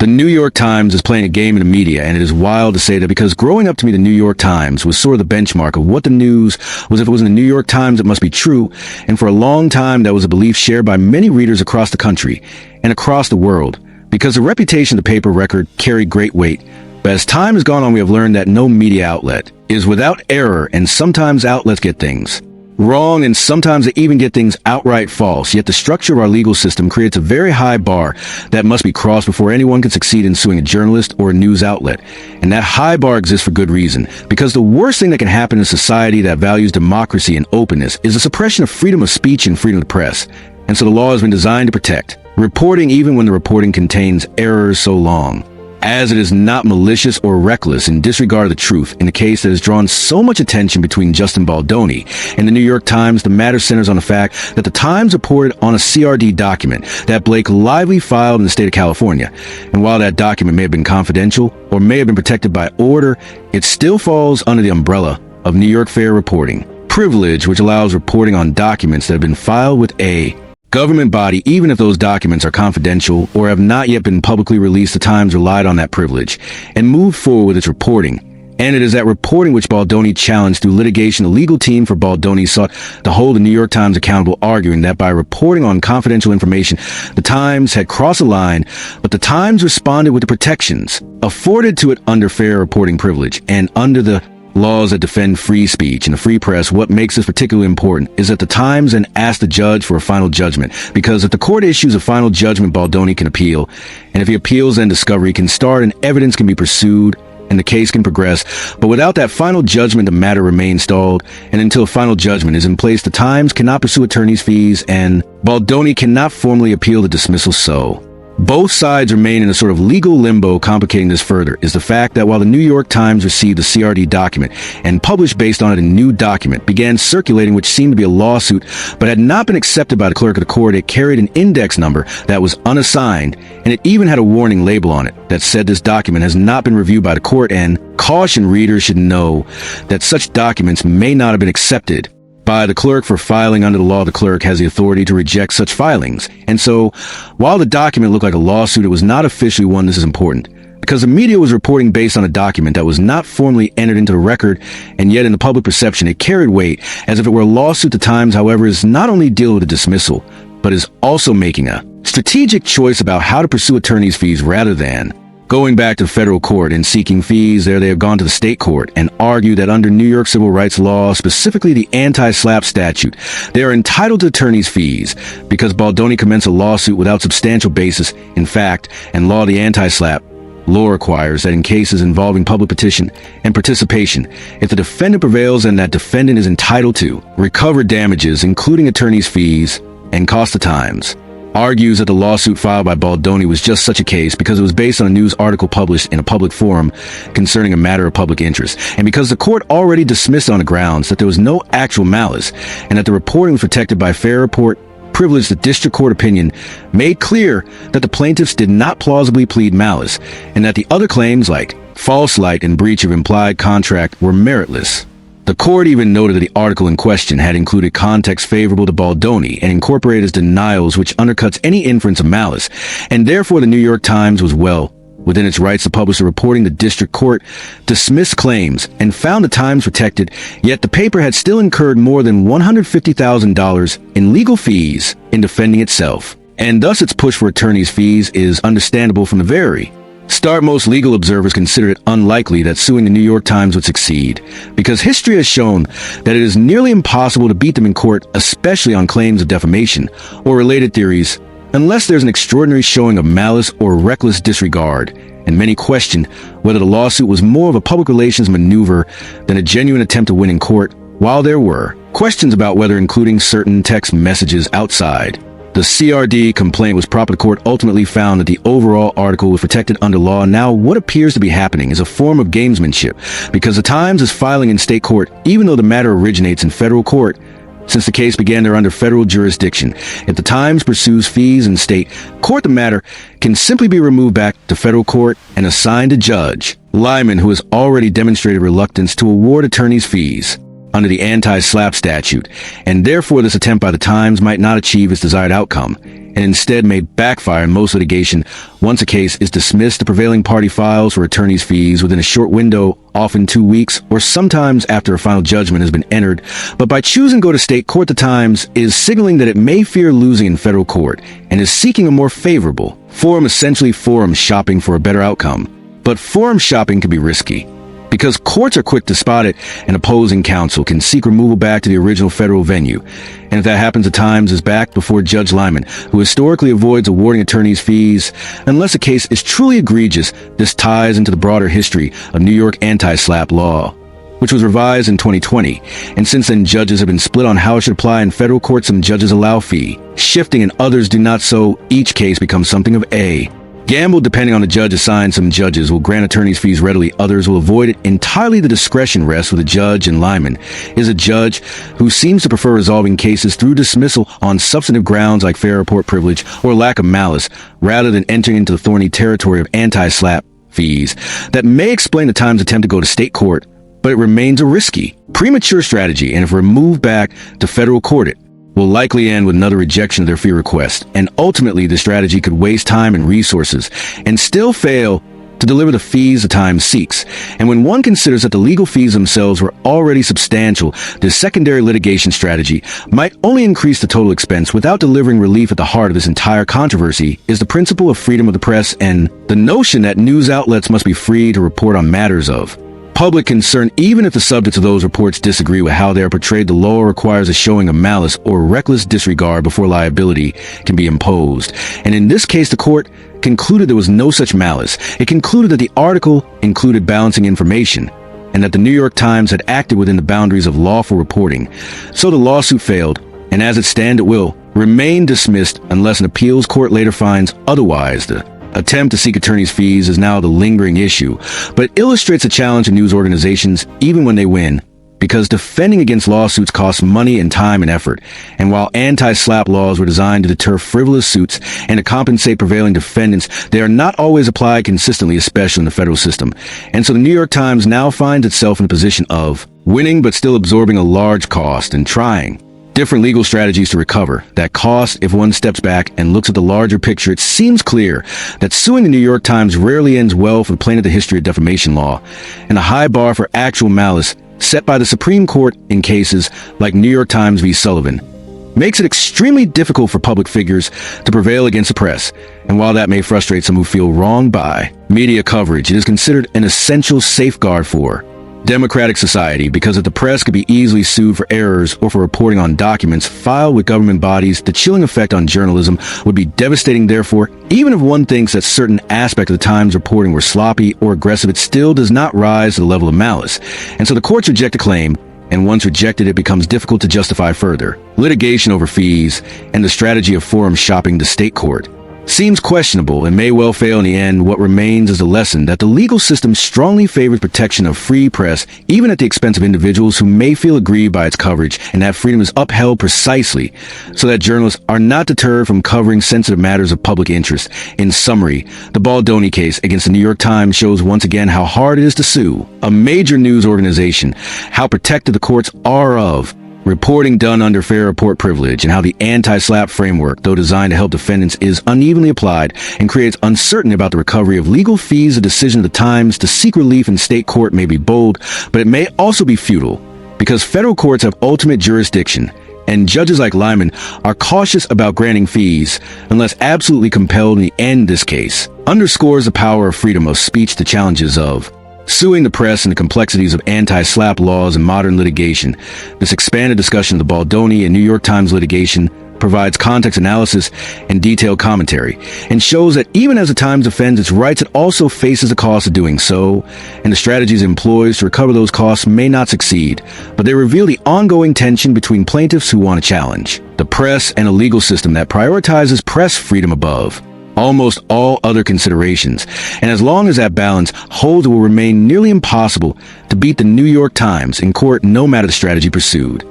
The New York Times is playing a game in the media, and it is wild to say that because growing up to me, the New York Times was sort of the benchmark of what the news was. If it was in the New York Times, it must be true. And for a long time, that was a belief shared by many readers across the country and across the world, because the reputation of the paper record carried great weight. But as time has gone on, we have learned that no media outlet is without error, and sometimes outlets get things wrong, and sometimes they even get things outright false. Yet the structure of our legal system creates a very high bar that must be crossed before anyone can succeed in suing a journalist or a news outlet. And that high bar exists for good reason, because the worst thing that can happen in a society that values democracy and openness is the suppression of freedom of speech and freedom of the press. And so the law has been designed to protect reporting, even when the reporting contains errors so long as it is not malicious or reckless in disregard of the truth. In a case that has drawn so much attention between Justin Baldoni and the New York Times, the matter centers on the fact that the Times reported on a CRD document that Blake Lively filed in the state of California. And while that document may have been confidential or may have been protected by order, it still falls under the umbrella of New York Fair Reporting privilege, which allows reporting on documents that have been filed with a government body, even if those documents are confidential or have not yet been publicly released. The Times relied on that privilege and moved forward with its reporting. And it is that reporting which Baldoni challenged through litigation. The legal team for Baldoni sought to hold the New York Times accountable, arguing that by reporting on confidential information, the Times had crossed a line, but the Times responded with the protections afforded to it under fair reporting privilege and under the laws that defend free speech and the free press. What makes this particularly important is that the Times then asked the judge for a final judgment, because if the court issues a final judgment, Baldoni can appeal, and if he appeals, then discovery can start and evidence can be pursued and the case can progress. But without that final judgment, the matter remains stalled, and until a final judgment is in place, the Times cannot pursue attorney's fees and Baldoni cannot formally appeal the dismissal. So both sides remain in a sort of legal limbo. Complicating this further is the fact that while the New York Times received the CRD document and published based on it a new document began circulating which seemed to be a lawsuit but had not been accepted by the clerk of the court, it carried an index number that was unassigned, and it even had a warning label on it that said this document has not been reviewed by the court, and caution, readers should know that such documents may not have been accepted by the clerk for filing. Under the law, the clerk has the authority to reject such filings. And so, while the document looked like a lawsuit, it was not officially one. This is important, because the media was reporting based on a document that was not formally entered into the record, and yet in the public perception, it carried weight as if it were a lawsuit. The Times, however, is not only dealing with a dismissal, but is also making a strategic choice about how to pursue attorney's fees rather than going back to the federal court and seeking fees there. They have gone to the state court and argued that under New York civil rights law, specifically the anti-SLAPP statute, they are entitled to attorney's fees because Baldoni commenced a lawsuit without substantial basis in fact and law. The anti-SLAPP law requires that in cases involving public petition and participation, if the defendant prevails, then that defendant is entitled to recover damages, including attorney's fees and cost. The Times argues that the lawsuit filed by Baldoni was just such a case because it was based on a news article published in a public forum concerning a matter of public interest, and because the court already dismissed on the grounds that there was no actual malice and that the reporting was protected by fair report privilege. The district court opinion made clear that the plaintiffs did not plausibly plead malice and that the other claims like false light and breach of implied contract were meritless. The court even noted that the article in question had included context favorable to Baldoni and incorporated his denials, which undercuts any inference of malice, and therefore the New York Times was well within its rights to publish the reporting. The district court dismissed claims and found the Times protected, yet the paper had still incurred more than $150,000 in legal fees in defending itself, and thus its push for attorney's fees is understandable from the very start. Most legal observers considered it unlikely that suing the New York Times would succeed, because history has shown that it is nearly impossible to beat them in court, especially on claims of defamation or related theories, unless there's an extraordinary showing of malice or reckless disregard. And many questioned whether the lawsuit was more of a public relations maneuver than a genuine attempt to win in court, while there were questions about whether including certain text messages outside the CRD complaint was proper. The court ultimately found that the overall article was protected under law. Now, what appears to be happening is a form of gamesmanship, because the Times is filing in state court, even though the matter originates in federal court. Since the case began, they're under federal jurisdiction. If the Times pursues fees in state court, the matter can simply be removed back to federal court and assigned to Judge Lyman, who has already demonstrated reluctance to award attorney's fees under the anti-SLAPP statute, and therefore this attempt by the Times might not achieve its desired outcome, and instead may backfire in most litigation once a case is dismissed. The prevailing party files for attorney's fees within a short window, often 2 weeks, or sometimes after a final judgment has been entered. But by choosing to go to state court, the Times is signaling that it may fear losing in federal court and is seeking a more favorable forum, essentially forum shopping for a better outcome. But forum shopping can be risky, because courts are quick to spot it, and opposing counsel can seek removal back to the original federal venue. And if that happens, the Times is back before Judge Lyman, who historically avoids awarding attorneys' fees unless a case is truly egregious. This ties into the broader history of New York anti-SLAPP law, which was revised in 2020. And since then, judges have been split on how it should apply. In federal courts, some judges allow fee shifting and others do not, so each case becomes something of a gamble depending on the judge assigned. Some judges will grant attorney's fees readily, others will avoid it entirely. The discretion rests with the judge, and Lyman is a judge who seems to prefer resolving cases through dismissal on substantive grounds like fair report privilege or lack of malice, rather than entering into the thorny territory of anti-SLAPP fees. That may explain the Times' attempt to go to state court, but it remains a risky, premature strategy, and if removed back to federal court, it will likely end with another rejection of their fee request. And ultimately, the strategy could waste time and resources and still fail to deliver the fees the Times seeks. And when one considers that the legal fees themselves were already substantial, this secondary litigation strategy might only increase the total expense without delivering relief. At the heart of this entire controversy is the principle of freedom of the press and the notion that news outlets must be free to report on matters of public concern, even if the subjects of those reports disagree with how they are portrayed. The law requires a showing of malice or reckless disregard before liability can be imposed. And in this case, the court concluded there was no such malice. It concluded that the article included balancing information and that the New York Times had acted within the boundaries of lawful reporting. So the lawsuit failed, and as it stands, it will remain dismissed unless an appeals court later finds otherwise. The attempt to seek attorney's fees is now the lingering issue, but it illustrates a challenge to news organizations even when they win, because defending against lawsuits costs money and time and effort. And while anti-SLAPP laws were designed to deter frivolous suits and to compensate prevailing defendants, they are not always applied consistently, especially in the federal system. And so the New York Times now finds itself in a position of winning but still absorbing a large cost and trying different legal strategies to recover that cost. If one steps back and looks at the larger picture, it seems clear that suing the New York Times rarely ends well for the plaintiff. The history of defamation law and a high bar for actual malice set by the Supreme Court in cases like New York Times v. Sullivan makes it extremely difficult for public figures to prevail against the press. And while that may frustrate some who feel wronged by media coverage, it is considered an essential safeguard for democratic society, because if the press could be easily sued for errors or for reporting on documents filed with government bodies, the chilling effect on journalism would be devastating. Therefore, even if one thinks that certain aspects of the Times reporting were sloppy or aggressive, it still does not rise to the level of malice. And so the courts reject a claim, and once rejected, it becomes difficult to justify further litigation over fees, and the strategy of forum shopping the state court seems questionable and may well fail in the end. What remains is the lesson that the legal system strongly favors protection of free press, even at the expense of individuals who may feel aggrieved by its coverage, and that freedom is upheld precisely so that journalists are not deterred from covering sensitive matters of public interest. In summary, the Baldoni case against the New York Times shows once again how hard it is to sue a major news organization, how protected the courts are of reporting done under fair report privilege, and how the anti-SLAPP framework, though designed to help defendants, is unevenly applied and creates uncertainty about the recovery of legal fees. The decision of the Times to seek relief in state court may be bold, but it may also be futile, because federal courts have ultimate jurisdiction, and judges like Lyman are cautious about granting fees unless absolutely compelled. In the end, this case underscores the power of freedom of speech, the challenges of suing the press, and the complexities of anti-SLAPP laws and modern litigation. This expanded discussion of the Baldoni and New York Times litigation provides context analysis and detailed commentary, and shows that even as the Times defends its rights, it also faces the cost of doing so, and the strategies it employs to recover those costs may not succeed, but they reveal the ongoing tension between plaintiffs who want to challenge the press and a legal system that prioritizes press freedom above almost all other considerations. And as long as that balance holds, it will remain nearly impossible to beat the New York Times in court, no matter the strategy pursued.